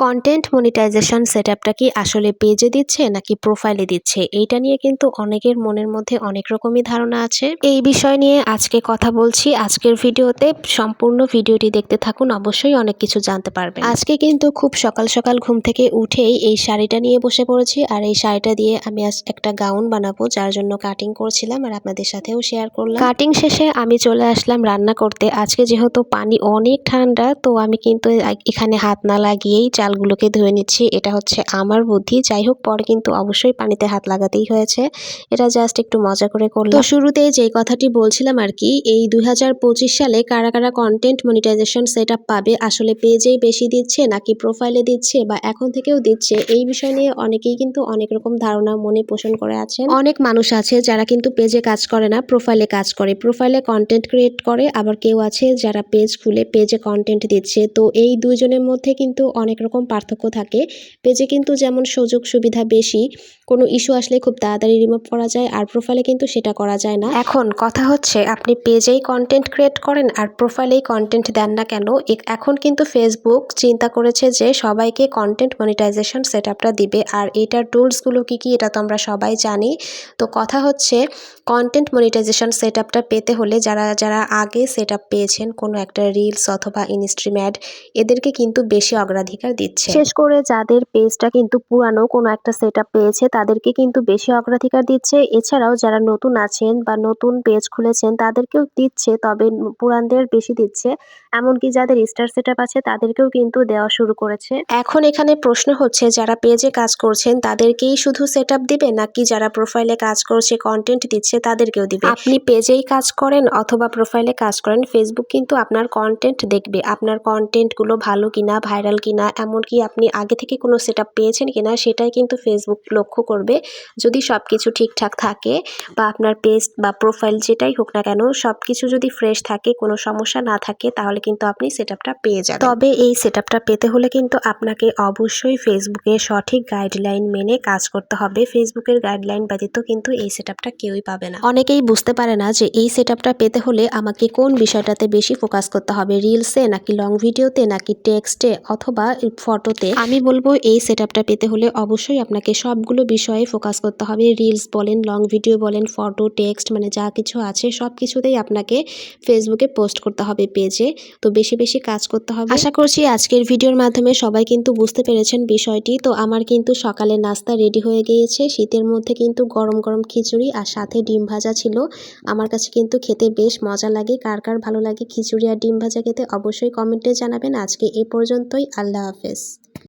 Content monetization সেটআপটা কি আসলে পেজে দিচ্ছে নাকি প্রোফাইলে দিচ্ছে, এইটা নিয়ে কিন্তু অনেকের মনের মধ্যে অনেক রকমই ধারণা আছে। এই বিষয় নিয়ে আজকে কথা বলছি আজকের ভিডিওতে। সম্পূর্ণ ভিডিওটি দেখতে থাকুন, অবশ্যই অনেক কিছু জানতে পারবেন। আজকে কিন্তু খুব সকাল সকাল ঘুম থেকে উঠেই এই শাড়িটা নিয়ে বসে পড়েছি, আর এই শাড়িটা দিয়ে আমি আজ একটা গাউন বানাবো, যার জন্য কাটিং করছিলাম আর আপনাদের সাথেও শেয়ার করলাম। কাটিং শেষে আমি চলে আসলাম রান্না করতে। আজকে যেহেতু পানি অনেক ঠান্ডা, তো আমি কিন্তু এখানে হাত না লাগিয়েই চালগুলোকে ধুয়ে নিচ্ছি। এটা হচ্ছে আমার বুদ্ধি, যাই হোক পরে কিন্তু অবশ্যই পানিতে হাত লাগাতেই হয়েছে। এটা জাস্ট একটু মজা করে করলাম। তো শুরুতেই যে কথাটি বলছিলাম আর কি, এই 2025 সালে কারা কারা কন্টেন্ট মনিটাইজেশন সেটআপ পাবে, আসলে পেজেই বেশি দিচ্ছে নাকি প্রোফাইলে দিচ্ছে বা এখন থেকেও দিচ্ছে, এই বিষয় নিয়ে অনেকেই কিন্তু অনেক রকম ধারণা মনে পোষণ করে আছেন। অনেক মানুষ আছে যারা কিন্তু পেজে কাজ করে না, প্রোফাইলে কাজ করে, প্রোফাইলে কন্টেন্ট ক্রিয়েট করে, আবার কেউ আছে যারা পেজ খুলে পেজে কন্টেন্ট দিচ্ছে। তো এই দুইজনের মধ্যে কিন্তু অনেক রকম পার্থক্য থাকে। পেজে কিন্তু যেমন সুযোগ সুবিধা বেশি, কোনো ইস্যু আসলে খুব তাড়াতাড়ি রিমুভ করা যায়, আর প্রোফাইলে কিন্তু সেটা করা যায় না। এখন কথা হচ্ছে আপনি পেজেই কন্টেন্ট ক্রিয়েট করেন আর প্রোফাইলেই কন্টেন্ট দেন না কেন। এখন কিন্তু ফেসবুক চিন্তা করেছে যে সবাইকে কন্টেন্ট মনিটাইজেশন সেটআপটা দিবে, আর এটার টুলসগুলো কি কি এটা তো আমরা সবাই জানি। তো কথা হচ্ছে কন্টেন্ট মনিটাইজেশন সেটআপটা পেতে হলে যারা যারা আগে সেটআপ পেয়েছেন কোনো একটা রিলস অথবা ইনস্ট্রিম অ্যাড, এদেরকে কিন্তু বেশি অগ্রাধিকার দিচ্ছে। বিশেষ করে যাদের পেজটা কিন্তু পুরানো কোনো একটা সেটআপ পেয়েছে তাদেরকে কিন্তু বেশি অগ্রাধিকার দিচ্ছে। এছাড়াও যারা নতুন আছেন বা নতুন পেজ খুলেছেন তাদেরকেও দিচ্ছে, তবে পুরানদের বেশি দিচ্ছে। এমনকি যাদের স্টার সেটআপ আছে তাদেরকেও কিন্তু দেওয়া শুরু করেছে। এখন এখানে প্রশ্ন হচ্ছে যারা পেজে কাজ করছেন তাদেরকেই শুধু সেটআপ দিবে নাকি যারা প্রোফাইলে কাজ করছে কন্টেন্ট দিচ্ছে তাদেরকেও দিবে। আপনি পেজেই কাজ করেন অথবা প্রোফাইলে কাজ করেন, ফেসবুক কিন্তু আপনার কন্টেন্ট দেখবে, আপনার কন্টেন্টগুলো ভালো কিনা, ভাইরাল কিনা, এমনকি আপনি আগে থেকে কোনো সেটআপ পেয়েছেন কিনা সেটাই কিন্তু ফেসবুক লক্ষ্য করবে। যদি সব কিছু ঠিকঠাক থাকে বা আপনার পেজ বা প্রোফাইল যেটাই হোক না কেন সব কিছু যদি ফ্রেশ থাকে, কোনো সমস্যা না থাকে, তাহলে কিন্তু আপনি সেটআপটা পেয়ে যাবেন। তবে এই সেটআপটা পেতে হলে কিন্তু আপনাকে অবশ্যই ফেসবুকের সঠিক গাইডলাইন মেনে কাজ করতে হবে। ফেসবুকের গাইডলাইন ব্যতীত কিন্তু এই সেটআপটা কেউই পাবে না। অনেকেই বুঝতে পারে না যে এই সেটআপটা পেতে হলে আমাকে কোন বিষয়টাতে বেশি ফোকাস করতে হবে, রিলসে নাকি লং ভিডিওতে নাকি টেক্সটে অথবা ফটোতে। আমি বলবো এই সেটআপটা পেতে হলে অবশ্যই আপনাকে সবগুলো বিষয়ে ফোকাস করতে হবে। রিলস বলেন, লং ভিডিও বলেন, ফটো, টেক্সট, মানে যা কিছু আছে সব কিছুতেই আপনাকে ফেসবুকে পোস্ট করতে হবে পেজে। তো বেশি বেশি কাজ করতে হবে। আশা করছি আজকের ভিডিওর মাধ্যমে সবাই কিন্তু বুঝতে পেরেছেন বিষয়টি। তো আমার কিন্তু সকালে নাস্তা রেডি হয়ে গিয়েছে। শীতের মধ্যে কিন্তু গরম গরম খিচুড়ি আর সাথে ডিম ভাজা ছিল। আমার কাছে কিন্তু খেতে বেশ মজা লাগে। কার কার ভালো লাগে খিচুড়ি আর ডিম ভাজা খেতে অবশ্যই কমেন্টে জানাবেন। আজকে এ পর্যন্তই, আল্লাহ হাফেজ।